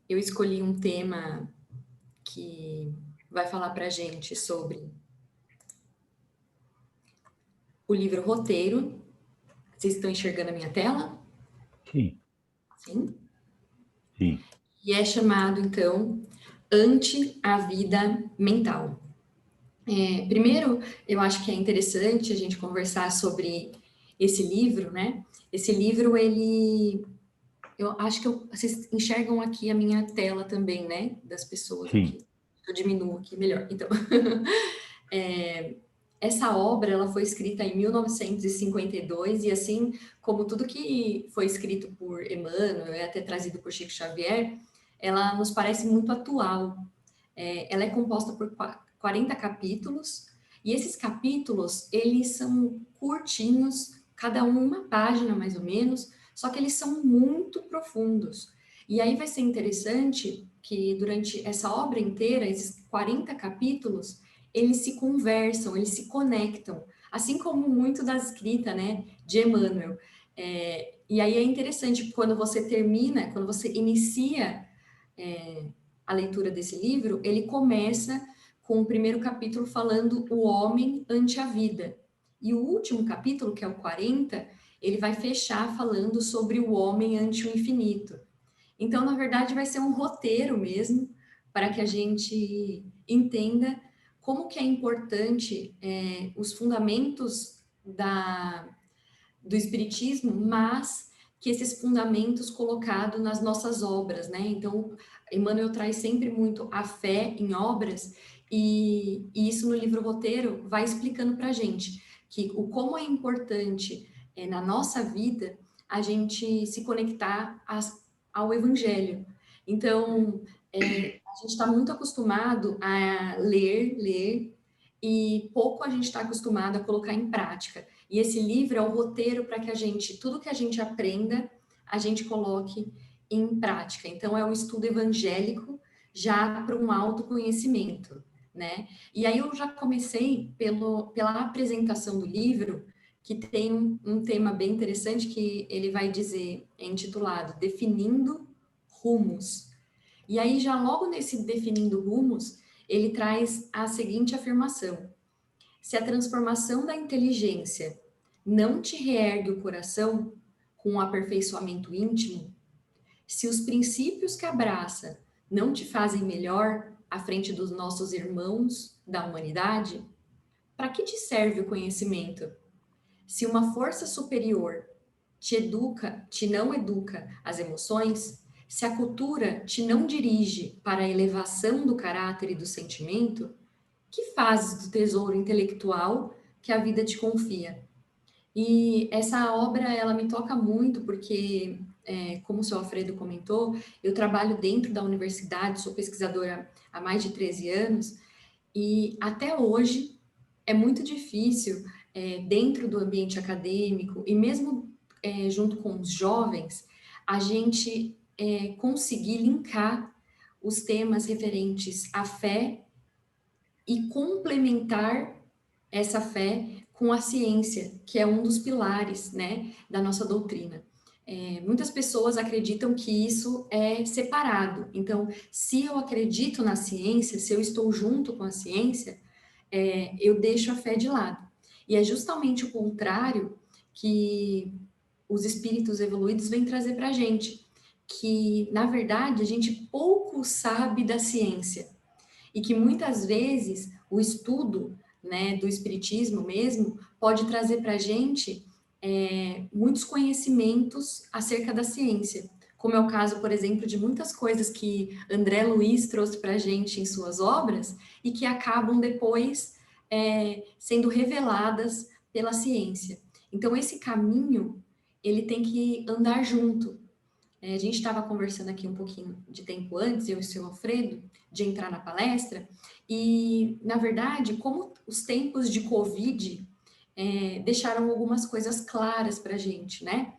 Eu escolhi um tema que vai falar para a gente sobre o livro Roteiro. Vocês estão enxergando a minha tela? Sim, Sim. sim. E é chamado, então, Ante a Vida Mental. Primeiro, eu acho que é interessante a gente conversar sobre esse livro, né? Esse livro, eu acho que vocês enxergam aqui a minha tela também, né? Das pessoas Sim, aqui. Eu diminuo aqui melhor. Então, essa obra ela foi escrita em 1952 e assim como tudo que foi escrito por Emmanuel e até trazido por Chico Xavier, ela nos parece muito atual. Ela é composta por 40 capítulos e esses capítulos eles são curtinhos, cada um uma página mais ou menos, só que eles são muito profundos. E aí vai ser interessante que durante essa obra inteira, esses 40 capítulos, eles se conversam, eles se conectam, assim como muito da escrita, né, de Emmanuel. E aí é interessante quando você termina, quando você inicia a leitura desse livro, ele começa com o primeiro capítulo falando o homem ante a vida. E o último capítulo, que é o 40, ele vai fechar falando sobre o homem ante o infinito. Então, na verdade, vai ser um roteiro mesmo para que a gente entenda como que é importante os fundamentos do Espiritismo, mas que esses fundamentos colocados nas nossas obras, né? Então, Emmanuel traz sempre muito a fé em obras, e isso no livro Roteiro vai explicando para a gente que como é importante na nossa vida a gente se conectar ao Evangelho. Então, a gente está muito acostumado a ler, e pouco a gente está acostumado a colocar em prática. E esse livro é o roteiro para que a gente, tudo que a gente aprenda, a gente coloque em prática. Então, é um estudo evangélico já para um autoconhecimento, né? E aí eu já comecei pela apresentação do livro, que tem um tema bem interessante que ele vai dizer, é intitulado Definindo Rumos. E aí, já logo nesse Definindo Rumos, ele traz a seguinte afirmação: se a transformação da inteligência não te reergue o coração com um aperfeiçoamento íntimo, se os princípios que abraça não te fazem melhor à frente dos nossos irmãos da humanidade, para que te serve o conhecimento? Se uma força superior te não educa as emoções, se a cultura te não dirige para a elevação do caráter e do sentimento, que fazes do tesouro intelectual que a vida te confia? E essa obra, ela me toca muito porque, como o seu Alfredo comentou, eu trabalho dentro da universidade, sou pesquisadora há mais de 13 anos, e até hoje é muito difícil, dentro do ambiente acadêmico e mesmo junto com os jovens, a gente conseguir linkar os temas referentes à fé e complementar essa fé com a ciência, que é um dos pilares, né, da nossa doutrina. Muitas pessoas acreditam que isso é separado. Então, se eu acredito na ciência, se eu estou junto com a ciência, eu deixo a fé de lado. E é justamente o contrário que os espíritos evoluídos vêm trazer para a gente, que, na verdade, a gente pouco sabe da ciência e que muitas vezes o estudo, né, do espiritismo mesmo pode trazer para a gente muitos conhecimentos acerca da ciência, como é o caso, por exemplo, de muitas coisas que André Luiz trouxe para a gente em suas obras e que acabam depois sendo reveladas pela ciência. Então, esse caminho, ele tem que andar junto. A gente estava conversando aqui um pouquinho de tempo antes, eu e o seu Alfredo, de entrar na palestra, e, na verdade, como os tempos de Covid deixaram algumas coisas claras para a gente, né?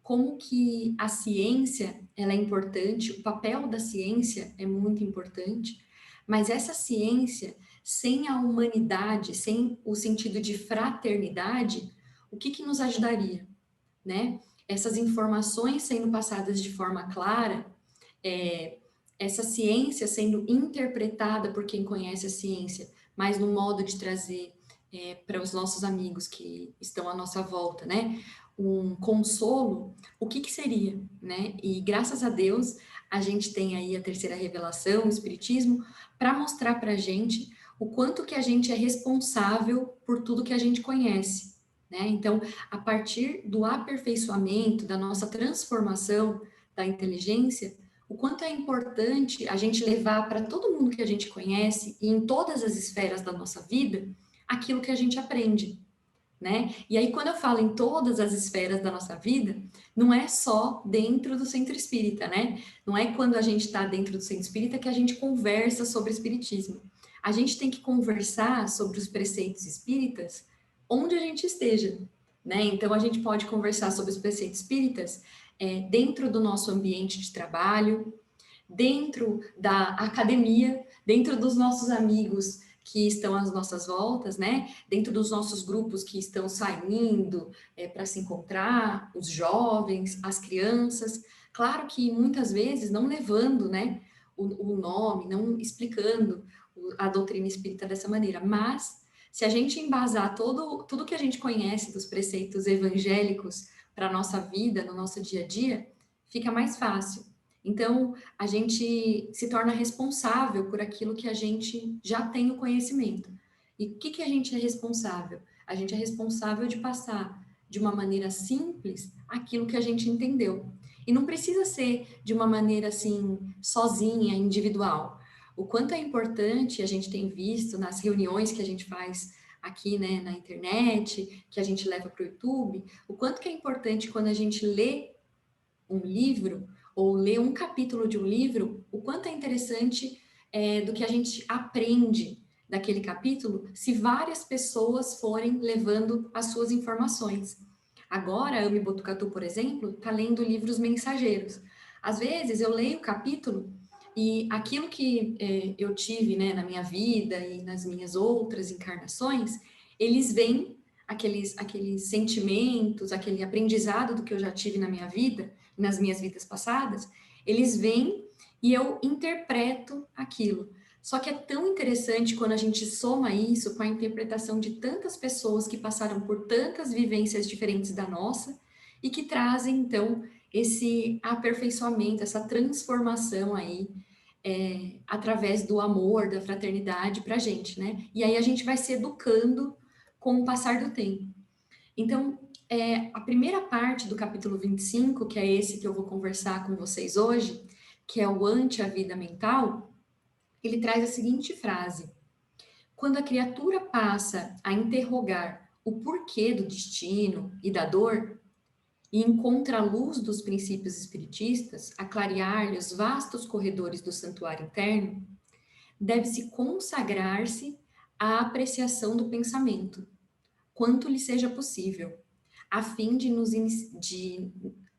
Como que a ciência, ela é importante, o papel da ciência é muito importante, mas essa ciência, sem a humanidade, sem o sentido de fraternidade, o que nos ajudaria, né? essas informações sendo passadas de forma clara, essa ciência sendo interpretada por quem conhece a ciência, mas no modo de trazer para os nossos amigos que estão à nossa volta, né? Um consolo, o que seria, né? E graças a Deus, a gente tem aí a terceira revelação, o Espiritismo, para mostrar para a gente o quanto que a gente é responsável por tudo que a gente conhece, né? Então, a partir do aperfeiçoamento, da nossa transformação da inteligência, o quanto é importante a gente levar para todo mundo que a gente conhece e em todas as esferas da nossa vida aquilo que a gente aprende, né? E aí, quando eu falo em todas as esferas da nossa vida, não é só dentro do centro espírita, né? Não é quando a gente está dentro do centro espírita que a gente conversa sobre espiritismo. A gente tem que conversar sobre os preceitos espíritas onde a gente esteja, né? Então, a gente pode conversar sobre os preceitos espíritas dentro do nosso ambiente de trabalho, dentro da academia, dentro dos nossos amigos que estão às nossas voltas, né? Dentro dos nossos grupos que estão saindo para se encontrar, os jovens, as crianças. Claro que muitas vezes não levando, né, o nome, não explicando a doutrina espírita dessa maneira, mas se a gente embasar tudo que a gente conhece dos preceitos evangélicos para a nossa vida, no nosso dia a dia, fica mais fácil. Então, a gente se torna responsável por aquilo que a gente já tem o conhecimento. E o que a gente é responsável? A gente é responsável de passar de uma maneira simples aquilo que a gente entendeu. E não precisa ser de uma maneira assim, sozinha, individual. O quanto é importante, a gente tem visto nas reuniões que a gente faz aqui, né, na internet, que a gente leva para o YouTube, o quanto que é importante quando a gente lê um livro ou ler um capítulo de um livro, o quanto é interessante do que a gente aprende daquele capítulo se várias pessoas forem levando as suas informações. Agora, a Ami Botucatu, por exemplo, está lendo livros mensageiros. Às vezes, eu leio o capítulo e aquilo que eu tive, né, na minha vida e nas minhas outras encarnações, eles vêm, aqueles sentimentos, aquele aprendizado do que eu já tive na minha vida, nas minhas vidas passadas, eles vêm e eu interpreto aquilo. Só que é tão interessante quando a gente soma isso com a interpretação de tantas pessoas que passaram por tantas vivências diferentes da nossa e que trazem, então, esse aperfeiçoamento, essa transformação aí, através do amor, da fraternidade para a gente, né? E aí a gente vai se educando com o passar do tempo. Então, a primeira parte do capítulo 25, que é esse que eu vou conversar com vocês hoje, que é o ante a vida mental, ele traz a seguinte frase: quando a criatura passa a interrogar o porquê do destino e da dor, e encontra a luz dos princípios espiritistas a clarear-lhe os vastos corredores do santuário interno, deve-se consagrar-se à apreciação do pensamento, quanto lhe seja possível, a fim de,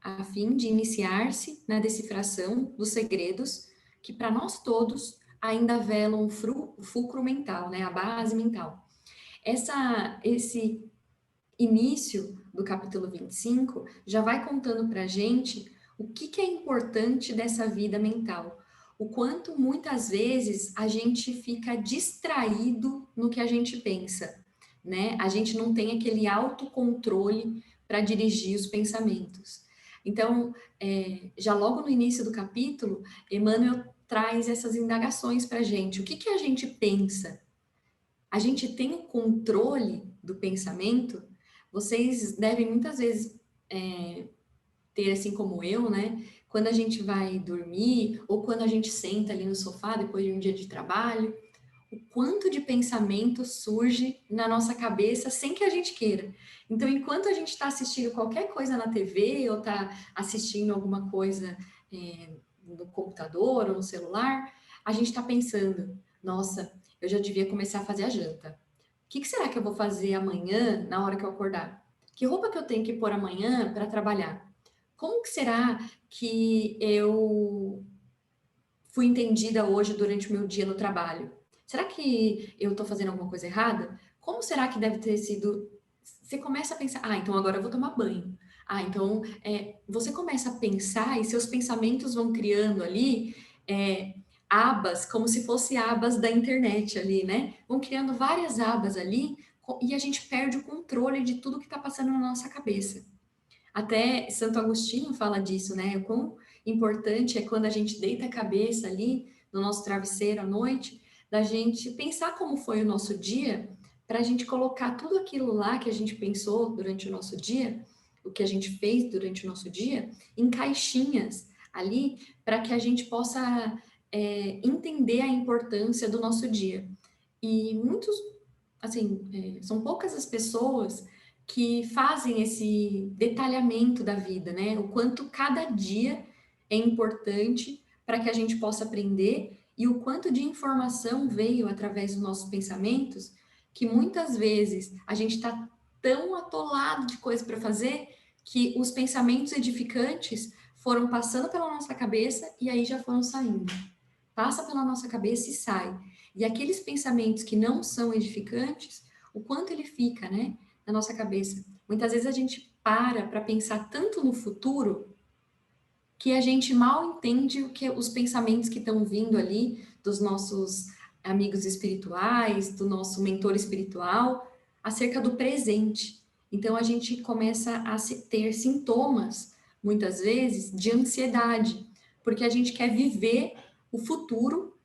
a fim de iniciar-se na decifração dos segredos que para nós todos ainda velam o fulcro mental, né, a base mental. Esse início do capítulo 25 já vai contando para a gente o que é importante dessa vida mental, o quanto muitas vezes a gente fica distraído no que a gente pensa, né? A gente não tem aquele autocontrole para dirigir os pensamentos. Então, já logo no início do capítulo, Emmanuel traz essas indagações para a gente. O que a gente pensa? A gente tem o controle do pensamento? Vocês devem muitas vezes ter, assim como eu, né? Quando a gente vai dormir ou quando a gente senta ali no sofá depois de um dia de trabalho, o quanto de pensamento surge na nossa cabeça sem que a gente queira. Então, enquanto a gente está assistindo qualquer coisa na TV ou está assistindo alguma coisa no computador ou no celular, a gente está pensando, nossa, eu já devia começar a fazer a janta. O que será que eu vou fazer amanhã na hora que eu acordar? Que roupa que eu tenho que pôr amanhã para trabalhar? Como que será que eu fui entendida hoje durante o meu dia no trabalho? Será que eu estou fazendo alguma coisa errada? Como será que deve ter sido? Você começa a pensar, então agora eu vou tomar banho. Ah, então, você começa a pensar e seus pensamentos vão criando ali abas, como se fossem abas da internet ali, né? Vão criando várias abas ali e a gente perde o controle de tudo que está passando na nossa cabeça. Até Santo Agostinho fala disso, né? O quão importante é quando a gente deita a cabeça ali no nosso travesseiro à noite, da gente pensar como foi o nosso dia, para a gente colocar tudo aquilo lá que a gente pensou durante o nosso dia, o que a gente fez durante o nosso dia, em caixinhas ali, para que a gente possa entender a importância do nosso dia. E muitos, assim, são poucas as pessoas que fazem esse detalhamento da vida, né? O quanto cada dia é importante para que a gente possa aprender e o quanto de informação veio através dos nossos pensamentos, que muitas vezes a gente está tão atolado de coisa para fazer que os pensamentos edificantes foram passando pela nossa cabeça e aí já foram saindo. Passa pela nossa cabeça e sai. E aqueles pensamentos que não são edificantes, o quanto ele fica, né, na nossa cabeça. Muitas vezes a gente para pensar tanto no futuro que a gente mal entende o que os pensamentos que estão vindo ali dos nossos amigos espirituais, do nosso mentor espiritual, acerca do presente. Então a gente começa a ter sintomas, muitas vezes, de ansiedade, porque a gente quer viver o futuro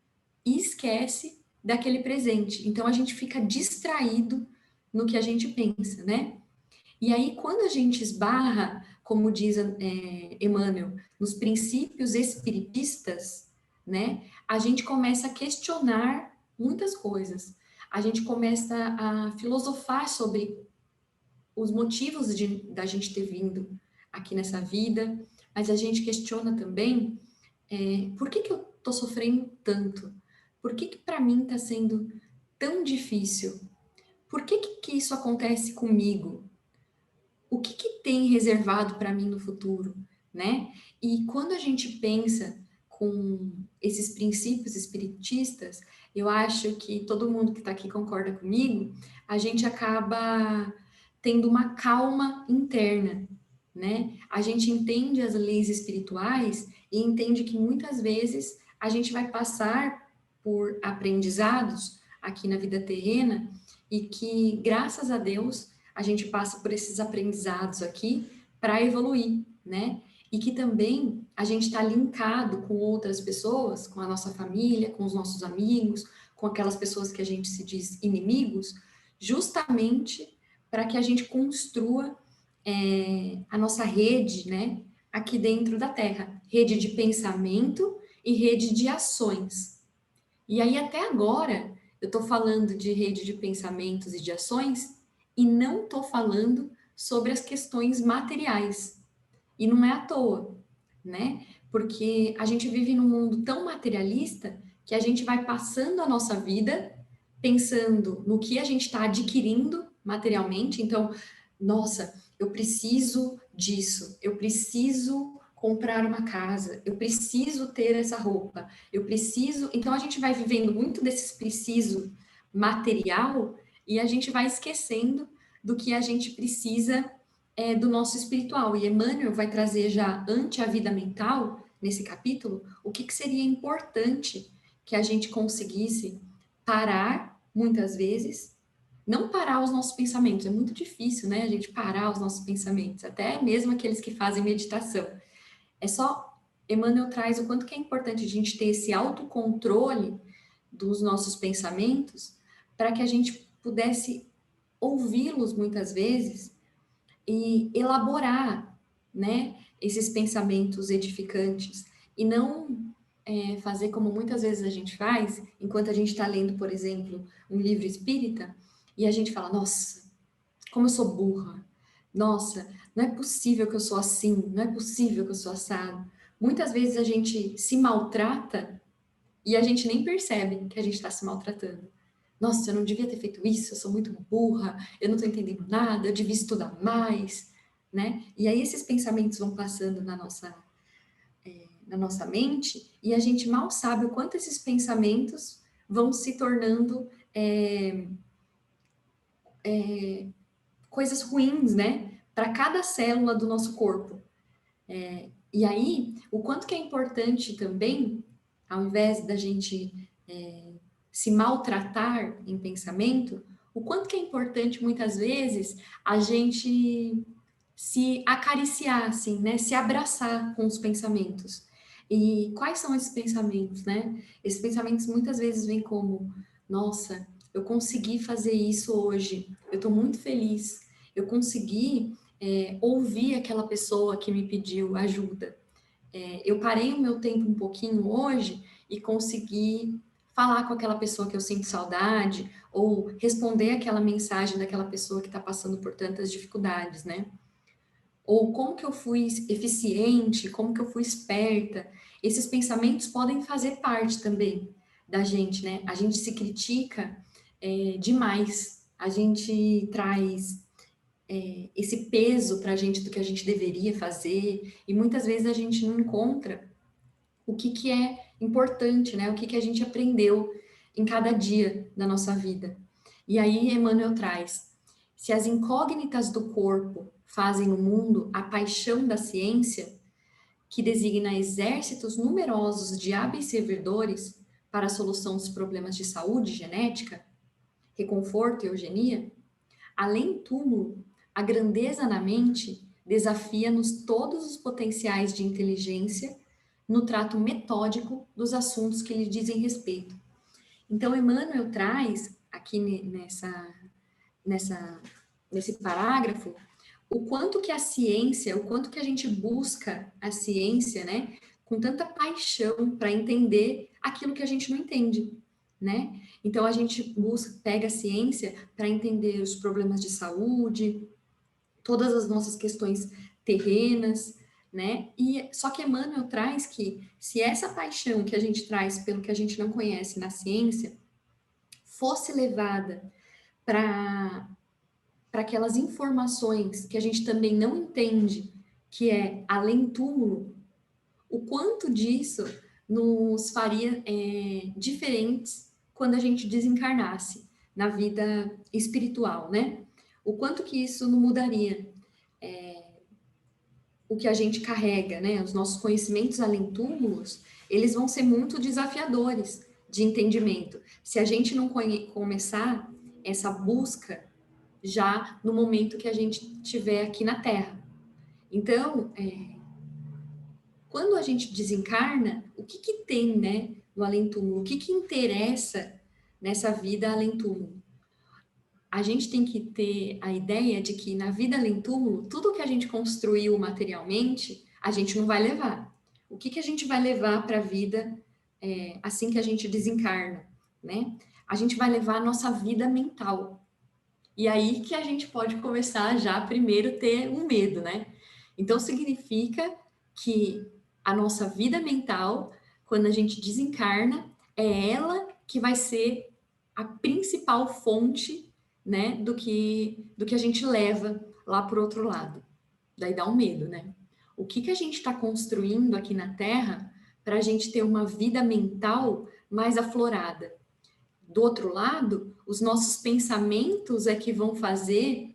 e esquece daquele presente. Então a gente fica distraído no que a gente pensa, né? E aí, quando a gente esbarra, como diz Emmanuel, nos princípios espiritistas, né, a gente começa a questionar muitas coisas. A gente começa a filosofar sobre os motivos da gente ter vindo aqui nessa vida, mas a gente questiona também por que eu estou sofrendo tanto? Por que para mim está sendo tão difícil? Por que isso acontece comigo? O que tem reservado para mim no futuro, né? E quando a gente pensa com esses princípios espiritistas, eu acho que todo mundo que está aqui concorda comigo, a gente acaba tendo uma calma interna, né? A gente entende as leis espirituais e entende que muitas vezes a gente vai passar por aprendizados aqui na vida terrena e que, graças a Deus, a gente passa por esses aprendizados aqui para evoluir, né? E que também a gente está linkado com outras pessoas, com a nossa família, com os nossos amigos, com aquelas pessoas que a gente se diz inimigos, justamente para que a gente construa a nossa rede, né? Aqui dentro da Terra, rede de pensamento e rede de ações. E aí, até agora, eu estou falando de rede de pensamentos e de ações e não estou falando sobre as questões materiais. E não é à toa, né? Porque a gente vive num mundo tão materialista que a gente vai passando a nossa vida pensando no que a gente está adquirindo materialmente. Então, nossa, eu preciso disso, eu preciso comprar uma casa, eu preciso ter essa roupa, eu preciso. Então, a gente vai vivendo muito desses preciso material e a gente vai esquecendo do que a gente precisa do nosso espiritual. E Emmanuel vai trazer já ante a vida mental, nesse capítulo, o que seria importante que a gente conseguisse parar, muitas vezes, não parar os nossos pensamentos, é muito difícil, né, a gente parar os nossos pensamentos, até mesmo aqueles que fazem meditação. É só, Emmanuel traz o quanto que é importante a gente ter esse autocontrole dos nossos pensamentos, para que a gente pudesse ouvi-los muitas vezes e elaborar, né, esses pensamentos edificantes e não fazer como muitas vezes a gente faz, enquanto a gente está lendo, por exemplo, um livro espírita, e a gente fala, nossa, como eu sou burra, nossa, não é possível que eu sou assim, não é possível que eu sou assado. Muitas vezes a gente se maltrata e a gente nem percebe que a gente está se maltratando. Nossa, eu não devia ter feito isso, eu sou muito burra, eu não estou entendendo nada, eu devia estudar mais, né? E aí esses pensamentos vão passando na nossa mente e a gente mal sabe o quanto esses pensamentos vão se tornando coisas ruins, né? para cada célula do nosso corpo. E aí, o quanto que é importante também, ao invés da gente se maltratar em pensamento, o quanto que é importante, muitas vezes, a gente se acariciar, assim, né? Se abraçar com os pensamentos. E quais são esses pensamentos, né? Esses pensamentos muitas vezes vêm como: nossa, eu consegui fazer isso hoje, eu estou muito feliz, eu consegui ouvir aquela pessoa que me pediu ajuda. Eu parei o meu tempo um pouquinho hoje e consegui falar com aquela pessoa que eu sinto saudade, ou responder aquela mensagem daquela pessoa que está passando por tantas dificuldades, né? Ou como que eu fui eficiente, como que eu fui esperta. Esses pensamentos podem fazer parte também da gente, né? A gente se critica demais, a gente traz esse peso para a gente do que a gente deveria fazer, e muitas vezes a gente não encontra o que, que é importante, né? O que, que a gente aprendeu em cada dia da nossa vida. E aí Emmanuel traz: se as incógnitas do corpo fazem o mundo a paixão da ciência, que designa exércitos numerosos de hábeis servidores para a solução dos problemas de saúde, genética, reconforto e eugenia, além túmulo, a grandeza na mente desafia-nos todos os potenciais de inteligência no trato metódico dos assuntos que lhe dizem respeito. Então, Emmanuel traz aqui nessa, nesse parágrafo o quanto que a ciência, o quanto que a gente busca a ciência, né, com tanta paixão para entender aquilo que a gente não entende, né? Então a gente busca, pega a ciência para entender os problemas de saúde, todas as nossas questões terrenas, né? E só que Emmanuel traz que se essa paixão que a gente traz pelo que a gente não conhece na ciência fosse levada para aquelas informações que a gente também não entende, que é além túmulo, o quanto disso nos faria diferentes quando a gente desencarnasse na vida espiritual, né? O quanto que isso não mudaria o que a gente carrega, né? Os nossos conhecimentos além túmulos, eles vão ser muito desafiadores de entendimento. Se a gente não começar essa busca já no momento que a gente estiver aqui na Terra. Então, quando a gente desencarna, o que que tem, né, no além-túmulo? O que que interessa nessa vida além-túmulo? A gente tem que ter a ideia de que na vida além-túmulo, tudo que a gente construiu materialmente, a gente não vai levar. O que que a gente vai levar para a vida assim que a gente desencarna, né? A gente vai levar a nossa vida mental. E aí que a gente pode começar já primeiro ter um medo, né? Então significa que a nossa vida mental, quando a gente desencarna, é ela que vai ser a principal fonte, né, do que a gente leva lá para o outro lado. Daí dá um medo, né? O que que a gente está construindo aqui na Terra para a gente ter uma vida mental mais aflorada? Do outro lado, os nossos pensamentos é que vão fazer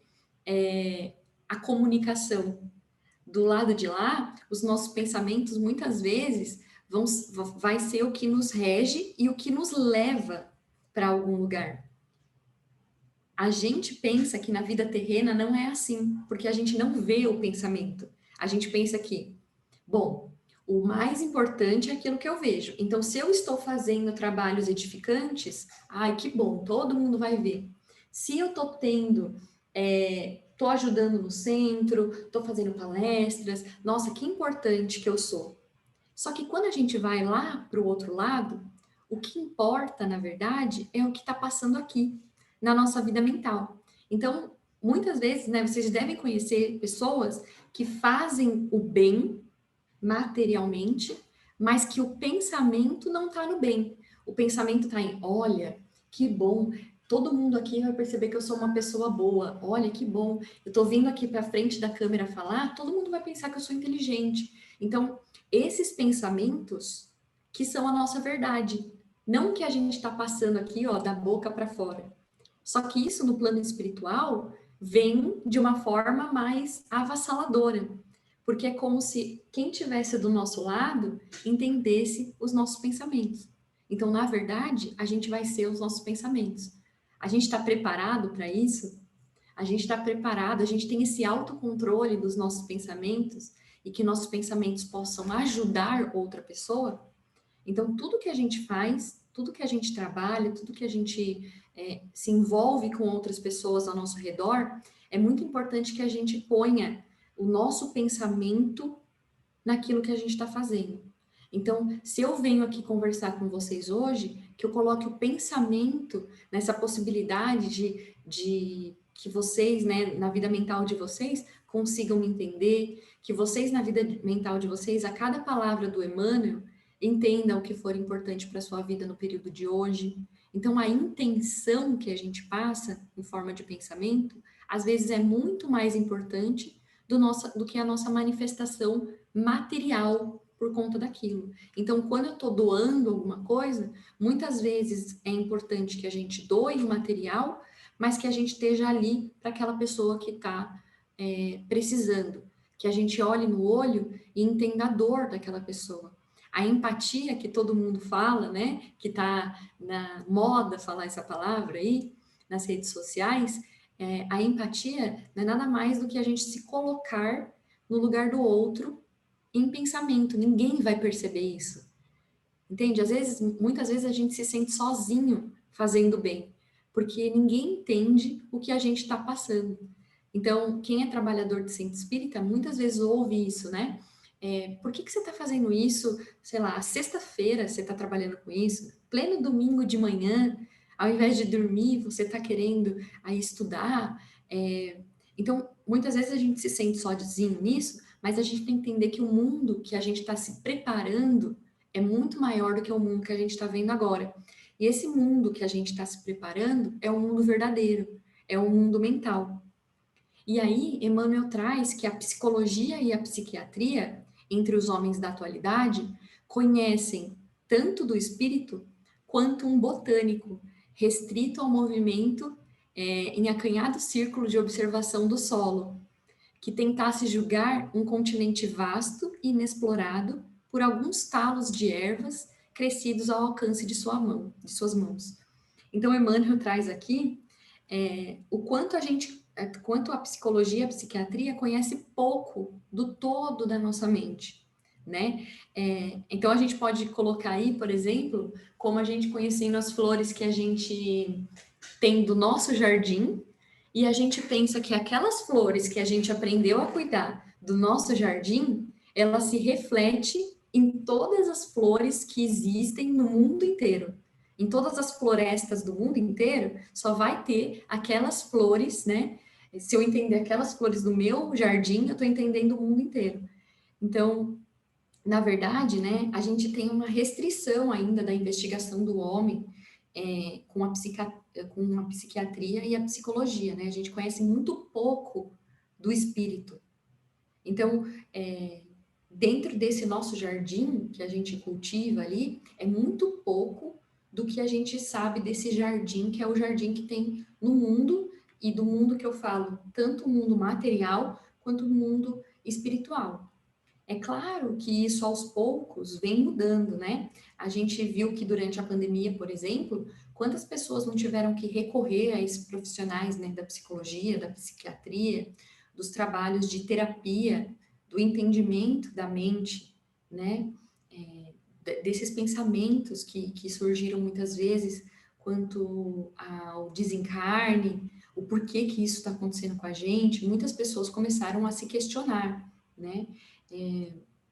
a comunicação. Do lado de lá, os nossos pensamentos muitas vezes vai ser o que nos rege e o que nos leva para algum lugar. A gente pensa que na vida terrena não é assim, porque a gente não vê o pensamento. A gente pensa que, bom, o mais importante é aquilo que eu vejo. Então, se eu estou fazendo trabalhos edificantes, ai, que bom, todo mundo vai ver. Se eu estou estou ajudando no centro, estou fazendo palestras, nossa, que importante que eu sou. Só que quando a gente vai lá para o outro lado, o que importa, na verdade, é o que está passando aqui, na nossa vida mental. Então, muitas vezes, né, vocês devem conhecer pessoas que fazem o bem materialmente, mas que o pensamento não está no bem. O pensamento está em: olha, que bom, todo mundo aqui vai perceber que eu sou uma pessoa boa. Olha, que bom, eu estou vindo aqui para frente da câmera falar, todo mundo vai pensar que eu sou inteligente. Então, esses pensamentos que são a nossa verdade, não o que a gente está passando aqui, ó, da boca para fora. Só que isso no plano espiritual vem de uma forma mais avassaladora, porque é como se quem tivesse do nosso lado entendesse os nossos pensamentos. Então, na verdade, a gente vai ser os nossos pensamentos. A gente está preparado para isso? A gente está preparado, a gente tem esse autocontrole dos nossos pensamentos e que nossos pensamentos possam ajudar outra pessoa? Então, tudo que a gente faz, tudo que a gente trabalha, tudo que a gente se envolve com outras pessoas ao nosso redor, é muito importante que a gente ponha o nosso pensamento naquilo que a gente está fazendo. Então, se eu venho aqui conversar com vocês hoje, que eu coloque o pensamento nessa possibilidade de que vocês, né, na vida mental de vocês, consigam me entender, que vocês, na vida mental de vocês, a cada palavra do Emmanuel, entendam o que for importante para a sua vida no período de hoje. Então, a intenção que a gente passa em forma de pensamento, às vezes é muito mais importante do que a nossa manifestação material por conta daquilo. Então, quando eu estou doando alguma coisa, muitas vezes é importante que a gente doe o material, mas que a gente esteja ali para aquela pessoa que está precisando, que a gente olhe no olho e entenda a dor daquela pessoa. A empatia que todo mundo fala, né, que está na moda falar essa palavra aí, nas redes sociais, a empatia não é nada mais do que a gente se colocar no lugar do outro em pensamento. Ninguém vai perceber isso. Entende? Às vezes, muitas vezes a gente se sente sozinho fazendo bem, porque ninguém entende o que a gente está passando. Então, quem é trabalhador de centro espírita, muitas vezes ouve isso, né? Por que você está fazendo isso? Sei lá, sexta-feira você está trabalhando com isso, pleno domingo de manhã, ao invés de dormir, você está querendo aí estudar. Então, muitas vezes a gente se sente sozinho nisso, mas a gente tem que entender que o mundo que a gente está se preparando é muito maior do que o mundo que a gente está vendo agora. E esse mundo que a gente está se preparando é um mundo verdadeiro, é um mundo mental. E aí, Emmanuel traz que a psicologia e a psiquiatria, entre os homens da atualidade, conhecem tanto do espírito quanto um botânico, restrito ao movimento em acanhado círculo de observação do solo, que tentasse julgar um continente vasto e inexplorado por alguns talos de ervas crescidos ao alcance de de suas mãos. Então, Emmanuel traz aqui o quanto quanto a psicologia, a psiquiatria conhece pouco do todo da nossa mente, né? Então, a gente pode colocar aí, por exemplo, como a gente conhecendo as flores que a gente tem do nosso jardim, e a gente pensa que aquelas flores que a gente aprendeu a cuidar do nosso jardim, ela se reflete em todas as flores que existem no mundo inteiro. Em todas as florestas do mundo inteiro, só vai ter aquelas flores, né? Se eu entender aquelas flores do meu jardim, eu estou entendendo o mundo inteiro. Então, na verdade, né, a gente tem uma restrição ainda da investigação do homem com a psiquiatria e a psicologia, né? A gente conhece muito pouco do espírito. Então, dentro desse nosso jardim que a gente cultiva ali, é muito pouco do que a gente sabe desse jardim, que é o jardim que tem no mundo, e do mundo que eu falo, tanto o mundo material quanto o mundo espiritual. É claro que isso aos poucos vem mudando, né? A gente viu que durante a pandemia, por exemplo, quantas pessoas não tiveram que recorrer a esses profissionais, né, da psicologia, da psiquiatria, dos trabalhos de terapia, do entendimento da mente, né? Desses pensamentos que surgiram muitas vezes quanto ao desencarne, o porquê que isso está acontecendo com a gente, muitas pessoas começaram a se questionar, né?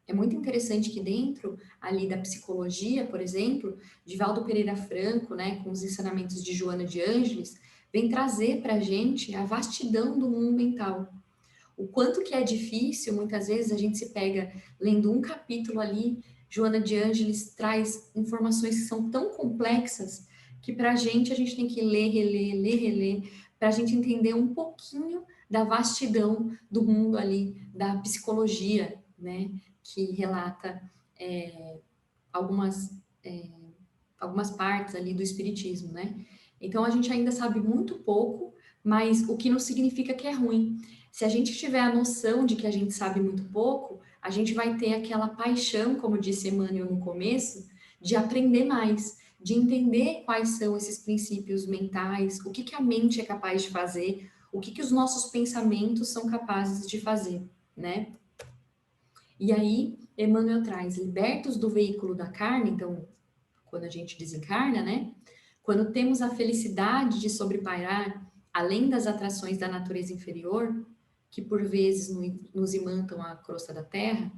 É muito interessante que dentro ali da psicologia, por exemplo, Divaldo Pereira Franco, né, com os ensinamentos de Joana de Ângeles, vem trazer para a gente a vastidão do mundo mental. O quanto que é difícil, muitas vezes a gente se pega lendo um capítulo ali, Joana de Ângeles traz informações que são tão complexas que para a gente tem que ler, reler, para a gente entender um pouquinho da vastidão do mundo ali, da psicologia, né, que relata algumas, algumas partes ali do espiritismo, né? Então a gente ainda sabe muito pouco, mas o que não significa que é ruim. Se a gente tiver a noção de que a gente sabe muito pouco, a gente vai ter aquela paixão, como disse Emmanuel no começo, de aprender mais, de entender quais são esses princípios mentais, o que que a mente é capaz de fazer, o que que os nossos pensamentos são capazes de fazer, né? E aí, Emmanuel traz, libertos do veículo da carne, então, quando a gente desencarna, né? Quando temos a felicidade de sobrepairar além das atrações da natureza inferior, que por vezes nos imantam a crosta da terra,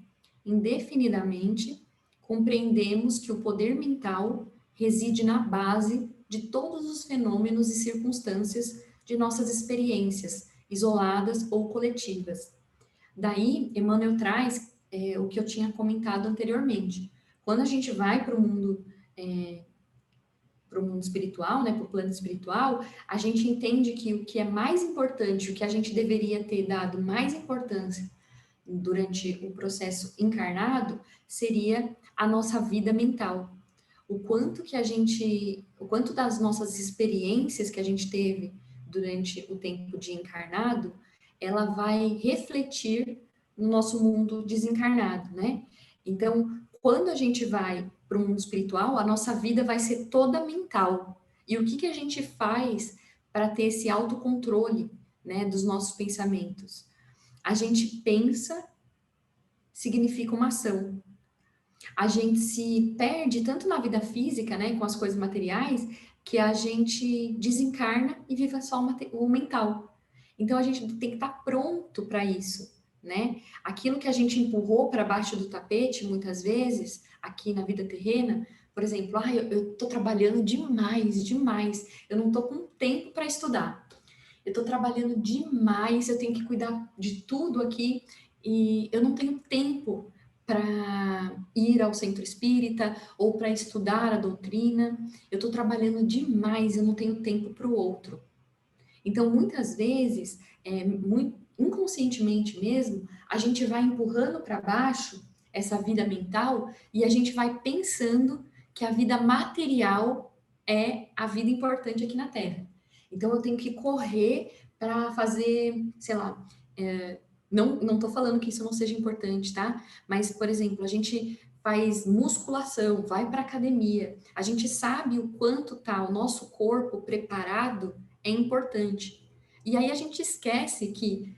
indefinidamente compreendemos que o poder mental reside na base de todos os fenômenos e circunstâncias de nossas experiências, isoladas ou coletivas. Daí, Emmanuel traz o que eu tinha comentado anteriormente. Quando a gente vai para o mundo espiritual, né, para o plano espiritual, a gente entende que o que é mais importante, o que a gente deveria ter dado mais importância durante o processo encarnado, seria a nossa vida mental. O quanto das nossas experiências que a gente teve durante o tempo de encarnado, ela vai refletir no nosso mundo desencarnado, né? Então, quando a gente vai para o mundo espiritual, a nossa vida vai ser toda mental. E o que que a gente faz para ter esse autocontrole, né, dos nossos pensamentos? A gente pensa, significa uma ação. A gente se perde tanto na vida física, né, com as coisas materiais, que a gente desencarna e vive só o mental. Então a gente tem que estar pronto para isso, né? Aquilo que a gente empurrou para baixo do tapete muitas vezes aqui na vida terrena, por exemplo, eu estou trabalhando demais, demais, eu não estou com tempo para estudar. Eu estou trabalhando demais, eu tenho que cuidar de tudo aqui e eu não tenho tempo para ir ao centro espírita ou para estudar a doutrina. Eu estou trabalhando demais, eu não tenho tempo para o outro. Então, muitas vezes, muito inconscientemente mesmo, a gente vai empurrando para baixo essa vida mental e a gente vai pensando que a vida material é a vida importante aqui na Terra. Então, eu tenho que correr para fazer, sei lá, não estou falando que isso não seja importante, tá? Mas, por exemplo, a gente faz musculação, vai para academia, a gente sabe o quanto tá o nosso corpo preparado é importante. E aí a gente esquece que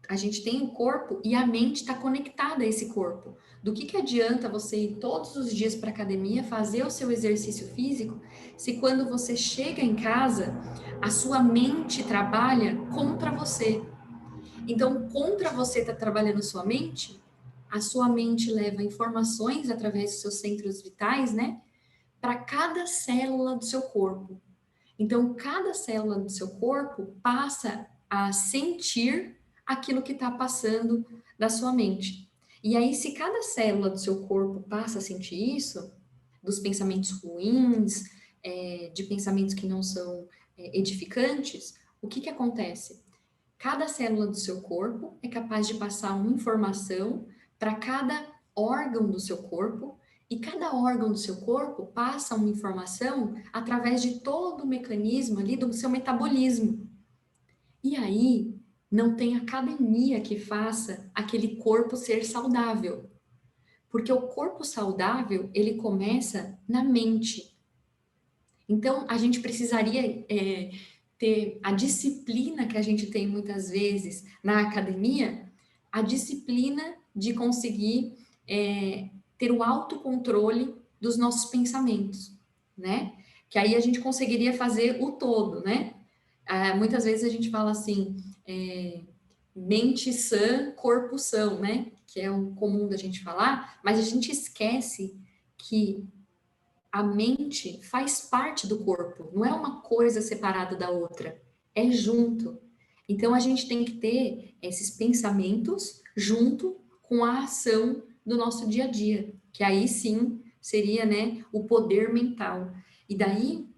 a gente tem o corpo e a mente está conectada a esse corpo. Do que adianta você ir todos os dias para academia, fazer o seu exercício físico, se quando você chega em casa, a sua mente trabalha contra você? Então, contra você está trabalhando sua mente, a sua mente leva informações através dos seus centros vitais, né, para cada célula do seu corpo. Então, cada célula do seu corpo passa a sentir aquilo que está passando da sua mente. E aí, se cada célula do seu corpo passa a sentir isso, dos pensamentos ruins, de pensamentos que não são edificantes, o que acontece? Cada célula do seu corpo é capaz de passar uma informação para cada órgão do seu corpo, e cada órgão do seu corpo passa uma informação através de todo o mecanismo ali do seu metabolismo. E aí, não tem academia que faça aquele corpo ser saudável. Porque o corpo saudável, ele começa na mente. Então, a gente precisaria ter a disciplina que a gente tem muitas vezes na academia, a disciplina de conseguir ter o autocontrole dos nossos pensamentos, né? Que aí a gente conseguiria fazer o todo, né? Muitas vezes a gente fala assim, mente sã, corpo são, né? Que é o comum da gente falar, mas a gente esquece que a mente faz parte do corpo, não é uma coisa separada da outra, é junto. Então a gente tem que ter esses pensamentos junto com a ação do nosso dia a dia, que aí sim seria, né, o poder mental. E daí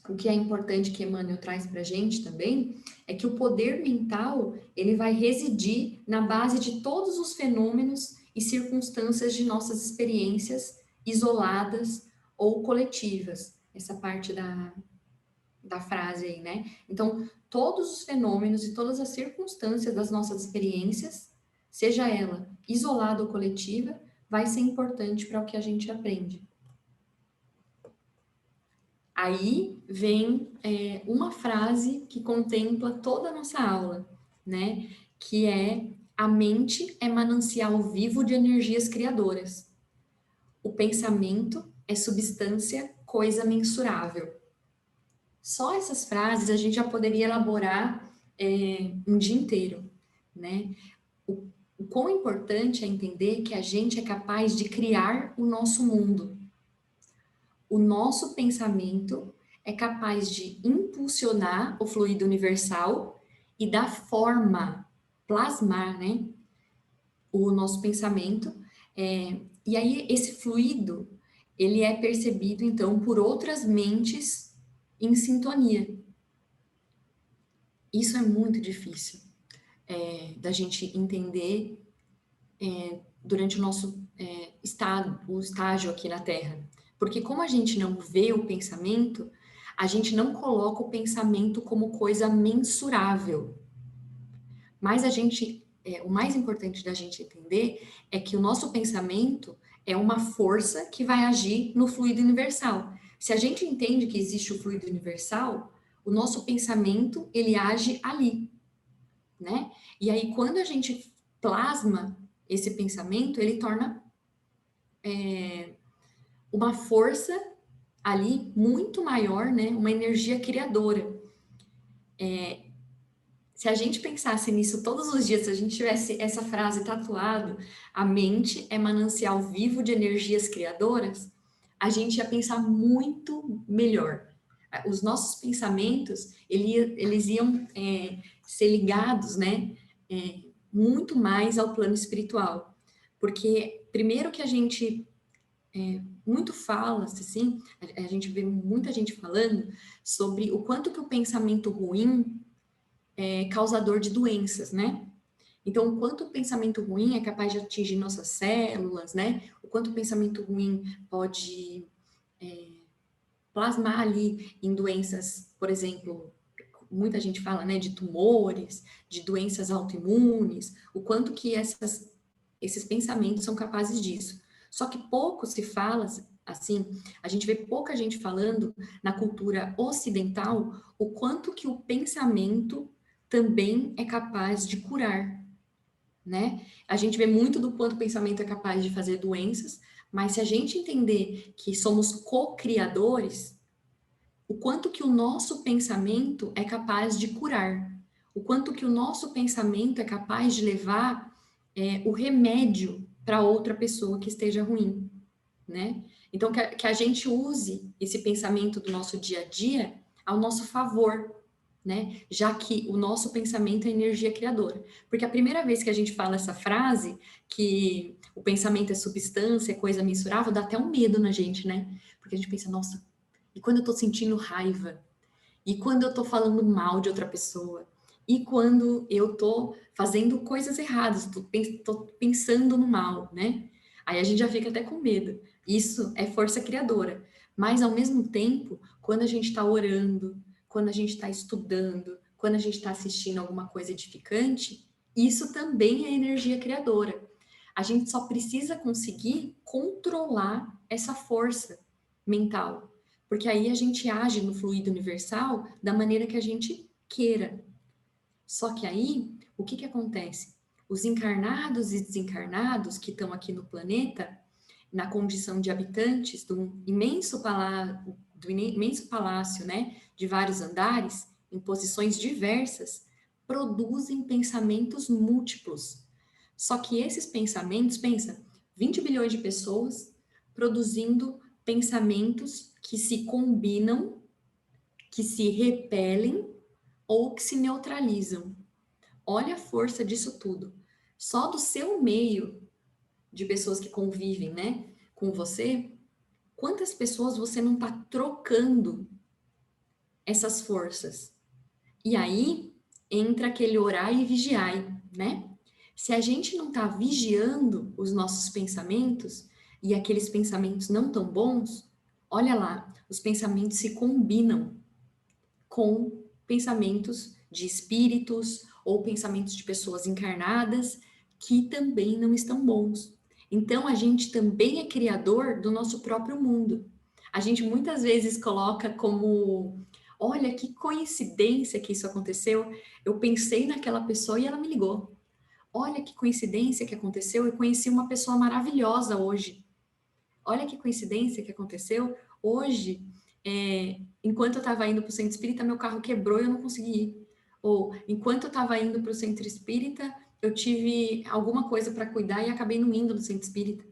o que é importante que Emmanuel traz para a gente também é que o poder mental ele vai residir na base de todos os fenômenos e circunstâncias de nossas experiências isoladas ou coletivas. Essa parte da frase aí, né? Então, todos os fenômenos e todas as circunstâncias das nossas experiências, seja ela isolada ou coletiva, vai ser importante para o que a gente aprende. Aí vem uma frase que contempla toda a nossa aula, né? Que é: a mente é manancial vivo de energias criadoras. O pensamento é substância, coisa mensurável. Só essas frases a gente já poderia elaborar um dia inteiro, né? O quão importante é entender que a gente é capaz de criar o nosso mundo. O nosso pensamento é capaz de impulsionar o fluido universal e dar forma, plasmar, né, o nosso pensamento. E aí esse fluido, ele é percebido, então, por outras mentes em sintonia. Isso é muito difícil da gente entender durante o nosso o estágio aqui na Terra. Porque como a gente não vê o pensamento, a gente não coloca o pensamento como coisa mensurável. Mas o mais importante da gente entender é que o nosso pensamento é uma força que vai agir no fluido universal. Se a gente entende que existe o fluido universal, o nosso pensamento, ele age ali, né? E aí, quando a gente plasma esse pensamento, ele torna uma força ali muito maior, né? Uma energia criadora. Se a gente pensasse nisso todos os dias, se a gente tivesse essa frase tatuado, a mente é manancial vivo de energias criadoras, a gente ia pensar muito melhor. Os nossos pensamentos, eles iam ser ligados, né? Muito mais ao plano espiritual. Porque, primeiro que a gente muito fala, assim, a gente vê muita gente falando sobre o quanto que o pensamento ruim é causador de doenças, né? Então, o quanto o pensamento ruim é capaz de atingir nossas células, né? O quanto o pensamento ruim pode plasmar ali em doenças, por exemplo, muita gente fala, né, de tumores, de doenças autoimunes, o quanto que esses pensamentos são capazes disso. Só que pouco se fala, assim, a gente vê pouca gente falando na cultura ocidental o quanto que o pensamento também é capaz de curar, né? A gente vê muito do quanto o pensamento é capaz de fazer doenças, mas se a gente entender que somos co-criadores, o quanto que o nosso pensamento é capaz de curar, o quanto que o nosso pensamento é capaz de levar o remédio para outra pessoa que esteja ruim, né? Então, que a gente use esse pensamento do nosso dia a dia ao nosso favor, né? Já que o nosso pensamento é energia criadora. Porque a primeira vez que a gente fala essa frase, que o pensamento é substância, é coisa mensurável, dá até um medo na gente, né? Porque a gente pensa, nossa, e quando eu tô sentindo raiva? E quando eu tô falando mal de outra pessoa? E quando eu tô fazendo coisas erradas, tô pensando no mal, né? Aí a gente já fica até com medo. Isso é força criadora. Mas, ao mesmo tempo, quando a gente está orando, quando a gente está estudando, quando a gente está assistindo alguma coisa edificante, isso também é energia criadora. A gente só precisa conseguir controlar essa força mental, porque aí a gente age no fluido universal da maneira que a gente queira. Só que aí, o que acontece? Os encarnados e desencarnados que estão aqui no planeta, na condição de habitantes do imenso palácio, né, de vários andares, em posições diversas, produzem pensamentos múltiplos. Só que esses pensamentos, pensa, 20 bilhões de pessoas produzindo pensamentos que se combinam, que se repelem ou que se neutralizam. Olha a força disso tudo. Só do seu meio de pessoas que convivem, né, com você, quantas pessoas você não está trocando essas forças? E aí entra aquele orar e vigiar, né? Se a gente não está vigiando os nossos pensamentos e aqueles pensamentos não tão bons, olha lá, os pensamentos se combinam. com pensamentos de espíritos ou pensamentos de pessoas encarnadas que também não estão bons. Então, a gente também é criador do nosso próprio mundo. A gente muitas vezes coloca como: olha que coincidência que isso aconteceu. Eu pensei naquela pessoa e ela me ligou. Olha que coincidência que aconteceu. Eu conheci uma pessoa maravilhosa hoje. Olha que coincidência que aconteceu. Hoje, enquanto eu estava indo para o centro espírita, meu carro quebrou e eu não consegui ir. Ou, enquanto eu estava indo para o centro espírita, eu tive alguma coisa para cuidar e acabei não indo no centro espírita.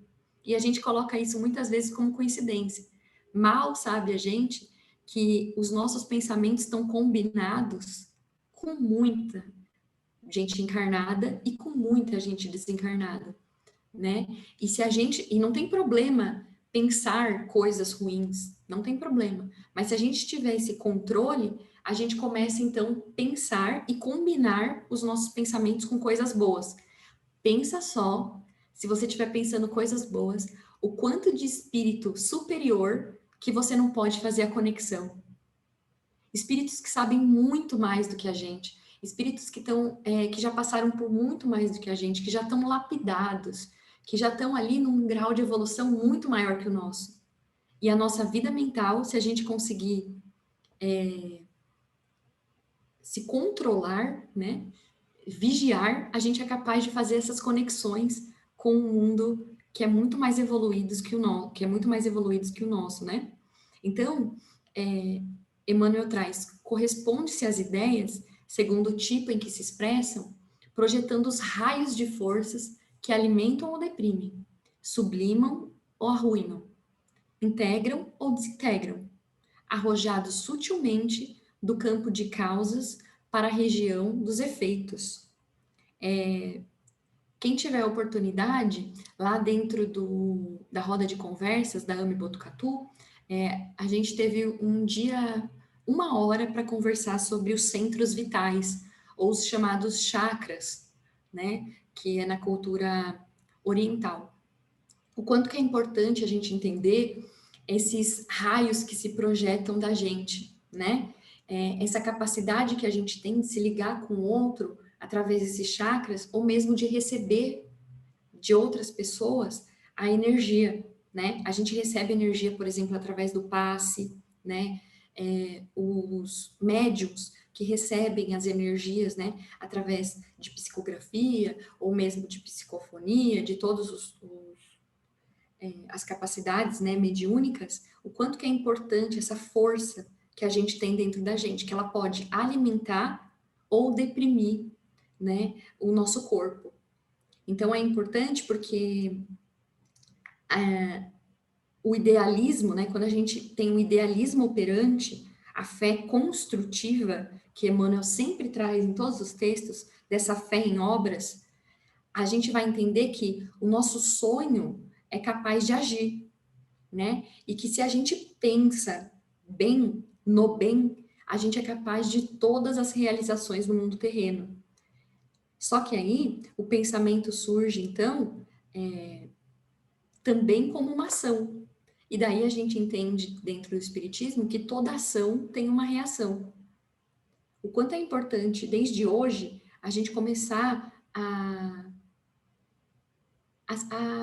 E a gente coloca isso muitas vezes como coincidência. Mal sabe a gente que os nossos pensamentos estão combinados com muita gente encarnada e com muita gente desencarnada, né? E se a gente, e não tem problema pensar coisas ruins, não tem problema. Mas se a gente tiver esse controle, a gente começa então a pensar e combinar os nossos pensamentos com coisas boas. Pensa só, se você estiver pensando coisas boas, o quanto de espírito superior que você não pode fazer a conexão. Espíritos que sabem muito mais do que a gente, espíritos que que já passaram por muito mais do que a gente, que já estão lapidados, que já estão ali num grau de evolução muito maior que o nosso. E a nossa vida mental, se a gente conseguir se controlar, né, vigiar, a gente é capaz de fazer essas conexões com um mundo que é muito mais evoluído que o nosso, né? Então, Emmanuel traz: corresponde-se às ideias, segundo o tipo em que se expressam, projetando os raios de forças que alimentam ou deprimem, sublimam ou arruinam, integram ou desintegram, arrojados sutilmente do campo de causas para a região dos efeitos. Quem tiver oportunidade, lá dentro da roda de conversas da AME Botucatu, a gente teve um dia, 1 hora para conversar sobre os centros vitais, ou os chamados chakras, né? Que é na cultura oriental. O quanto que é importante a gente entender esses raios que se projetam da gente, né? Essa capacidade que a gente tem de se ligar com o outro através desses chakras, ou mesmo de receber de outras pessoas a energia, né? A gente recebe energia, por exemplo, através do passe, né? Os médiums que recebem as energias, né? Através de psicografia, ou mesmo de psicofonia, de todos as capacidades, né, mediúnicas, o quanto que é importante essa força que a gente tem dentro da gente, que ela pode alimentar ou deprimir, né, o nosso corpo. Então é importante porque o idealismo, né, quando a gente tem um idealismo operante, a fé construtiva, que Emmanuel sempre traz em todos os textos, dessa fé em obras, a gente vai entender que o nosso sonho é capaz de agir, né? E que se a gente pensa bem, no bem, a gente é capaz de todas as realizações no mundo terreno. Só que aí o pensamento surge, então, também como uma ação. E daí a gente entende, dentro do Espiritismo, que toda ação tem uma reação. O quanto é importante, desde hoje, a gente começar a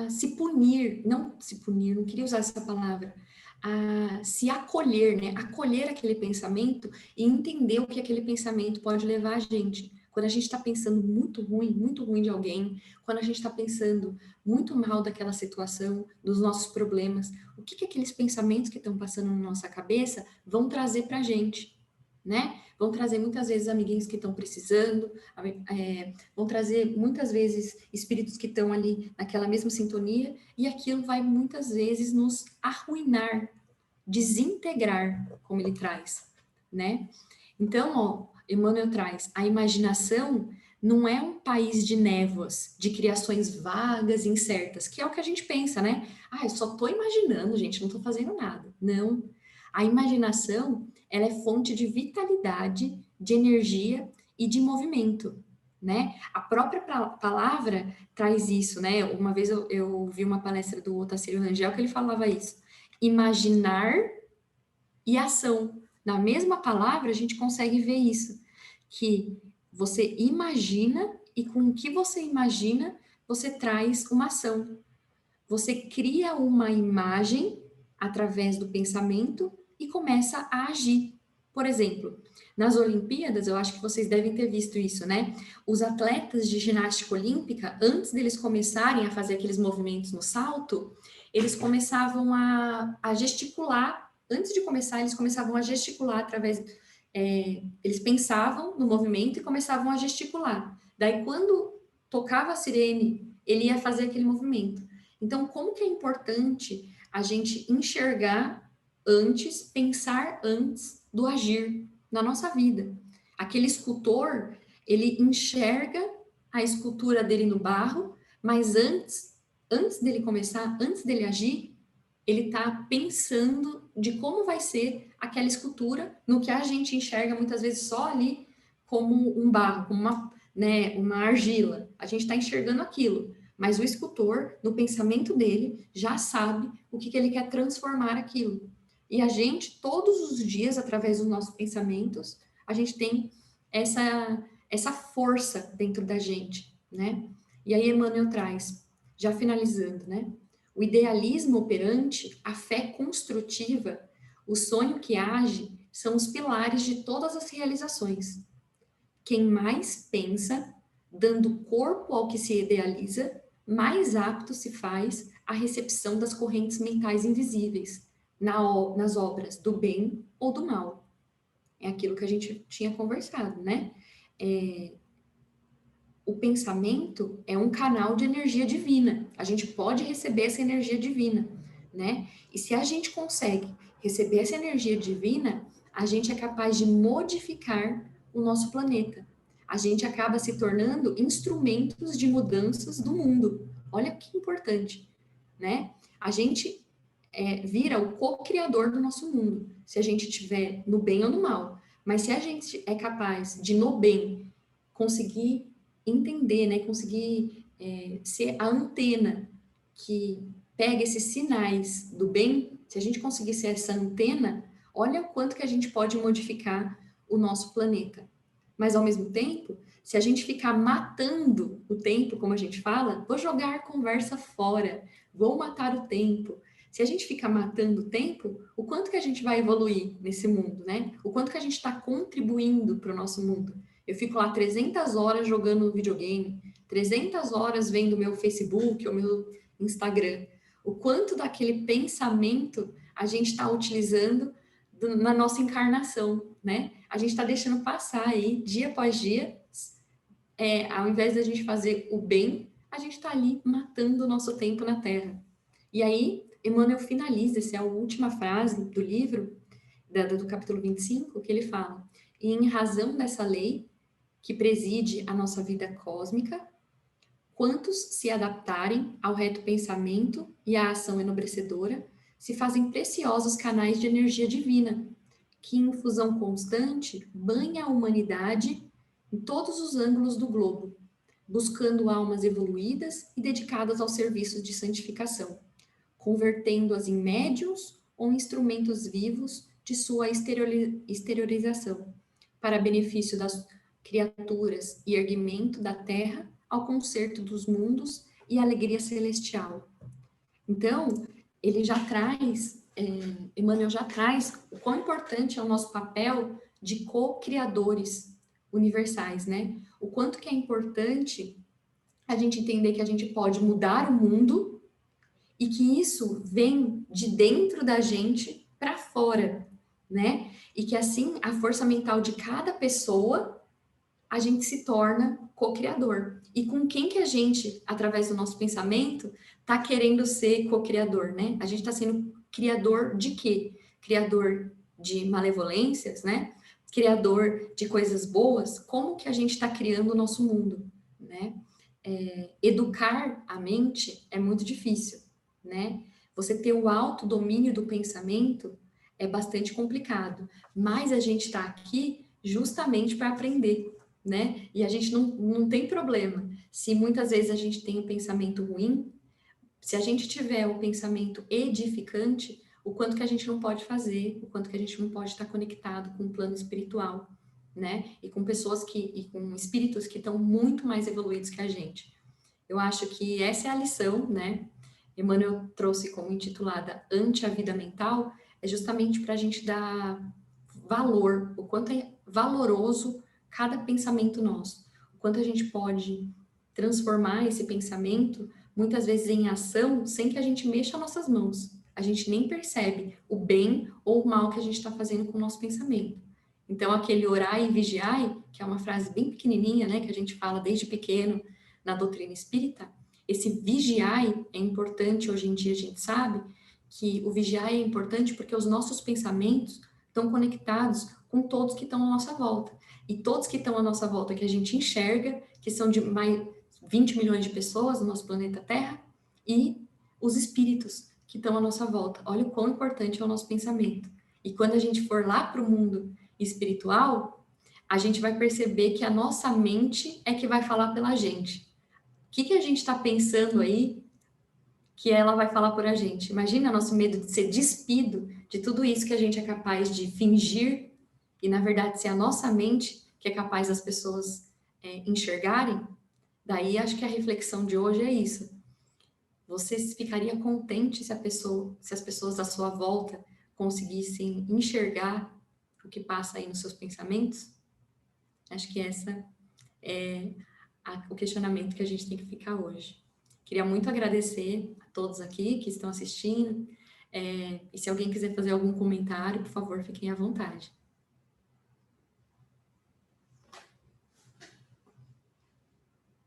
se punir, não se punir, não queria usar essa palavra, a se acolher, né? Acolher aquele pensamento e entender o que aquele pensamento pode levar a gente. Quando a gente está pensando muito ruim de alguém, quando a gente está pensando muito mal daquela situação, dos nossos problemas, o que aqueles pensamentos que estão passando na nossa cabeça vão trazer para a gente, né? Vão trazer muitas vezes amiguinhos que estão precisando, vão trazer muitas vezes espíritos que estão ali naquela mesma sintonia, e aquilo vai muitas vezes nos arruinar, desintegrar, como ele traz, né? Então, ó, Emmanuel traz: a imaginação não é um país de névoas, de criações vagas e incertas, que é o que a gente pensa, né? Ah, eu só estou imaginando, gente, não estou fazendo nada. Não. A imaginação, ela é fonte de vitalidade, de energia e de movimento, né? A própria palavra traz isso, né? Uma vez eu vi uma palestra do Otacílio Rangel que ele falava isso: imaginar e ação. Na mesma palavra, a gente consegue ver isso, que você imagina e com o que você imagina, você traz uma ação. Você cria uma imagem através do pensamento e começa a agir. Por exemplo, nas Olimpíadas, eu acho que vocês devem ter visto isso, né? Os atletas de ginástica olímpica, antes deles começarem a fazer aqueles movimentos no salto, eles começavam a gesticular. Antes de começar, eles começavam a gesticular através. Eles pensavam no movimento e começavam a gesticular. Daí, quando tocava a sirene, ele ia fazer aquele movimento. Então, como que é importante a gente enxergar antes, pensar antes do agir na nossa vida? Aquele escultor, ele enxerga a escultura dele no barro, mas antes dele começar, antes dele agir, ele está pensando de como vai ser aquela escultura, no que a gente enxerga muitas vezes só ali como um barro, como uma argila. A gente está enxergando aquilo. Mas o escultor, no pensamento dele, já sabe o que ele quer transformar aquilo. E a gente, todos os dias, através dos nossos pensamentos, a gente tem essa força dentro da gente, né? E aí Emmanuel traz, já finalizando, né? O idealismo operante, a fé construtiva, o sonho que age, são os pilares de todas as realizações. Quem mais pensa, dando corpo ao que se idealiza, mais apto se faz à recepção das correntes mentais invisíveis, nas obras do bem ou do mal. É aquilo que a gente tinha conversado, né? O pensamento é um canal de energia divina. A gente pode receber essa energia divina, né? E se a gente consegue receber essa energia divina, a gente é capaz de modificar o nosso planeta. A gente acaba se tornando instrumentos de mudanças do mundo. Olha que importante, né? A gente vira o co-criador do nosso mundo, se a gente estiver no bem ou no mal. Mas se a gente é capaz de, no bem, conseguir entender, né, conseguir ser a antena que pega esses sinais do bem, se a gente conseguir ser essa antena, olha o quanto que a gente pode modificar o nosso planeta. Mas, ao mesmo tempo, se a gente ficar matando o tempo, como a gente fala, vou jogar a conversa fora, vou matar o tempo. Se a gente ficar matando o tempo, o quanto que a gente vai evoluir nesse mundo, né? O quanto que a gente está contribuindo para o nosso mundo. Eu fico lá 300 horas jogando videogame, 300 horas vendo meu Facebook ou meu Instagram. O quanto daquele pensamento a gente está utilizando na nossa encarnação, né? A gente está deixando passar aí, dia após dia, ao invés da gente fazer o bem, a gente está ali matando o nosso tempo na Terra. E aí, Emmanuel finaliza, essa é a última frase do livro, do capítulo 25, que ele fala: e em razão dessa lei que preside a nossa vida cósmica, quantos se adaptarem ao reto pensamento e à ação enobrecedora, se fazem preciosos canais de energia divina, que em infusão constante banha a humanidade em todos os ângulos do globo, buscando almas evoluídas e dedicadas aos serviços de santificação, convertendo-as em médiuns ou instrumentos vivos de sua exteriorização, para benefício das criaturas e erguimento da terra ao concerto dos mundos e alegria celestial. Então, ele já traz, Emmanuel já traz o quão importante é o nosso papel de co-criadores universais, né? O quanto que é importante a gente entender que a gente pode mudar o mundo e que isso vem de dentro da gente para fora, né? E que assim a força mental de cada pessoa a gente se torna co-criador. E com quem que a gente, através do nosso pensamento, está querendo ser co-criador, né? A gente está sendo criador de quê? Criador de malevolências, né? Criador de coisas boas. Como que a gente está criando o nosso mundo, né? Educar a mente é muito difícil, né? Você ter o autodomínio do pensamento é bastante complicado, mas a gente está aqui justamente para aprender, né? E a gente não tem problema. Se muitas vezes a gente tem um pensamento ruim, se a gente tiver o pensamento edificante, o quanto que a gente não pode fazer, o quanto que a gente não pode estar conectado com o plano espiritual, né? E com pessoas e com espíritos que estão muito mais evoluídos que a gente. Eu acho que essa é a lição, né? Emmanuel trouxe como intitulada Ante a Vida Mental, é justamente para a gente dar valor, o quanto é valoroso cada pensamento nosso, o quanto a gente pode transformar esse pensamento, muitas vezes em ação, sem que a gente mexa nossas mãos. A gente nem percebe o bem ou o mal que a gente está fazendo com o nosso pensamento. Então, aquele orai e vigiai, que é uma frase bem pequenininha, né, que a gente fala desde pequeno na doutrina espírita, esse vigiai é importante, hoje em dia a gente sabe que o vigiai é importante porque os nossos pensamentos estão conectados com todos que estão à nossa volta. E todos que estão à nossa volta, que a gente enxerga, que são de mais 20 milhões de pessoas no nosso planeta Terra, e os espíritos que estão à nossa volta. Olha o quão importante é o nosso pensamento. E quando a gente for lá para o mundo espiritual, a gente vai perceber que a nossa mente é que vai falar pela gente. O que a gente está pensando aí que ela vai falar por a gente? Imagina nosso medo de ser despido de tudo isso que a gente é capaz de fingir e, na verdade, ser a nossa mente que é capaz das pessoas enxergarem. Daí, acho que a reflexão de hoje é isso. Você ficaria contente se as pessoas à sua volta conseguissem enxergar o que passa aí nos seus pensamentos? Acho que essa é o questionamento que a gente tem que ficar hoje. Queria muito agradecer a todos aqui que estão assistindo. E se alguém quiser fazer algum comentário, por favor, fiquem à vontade.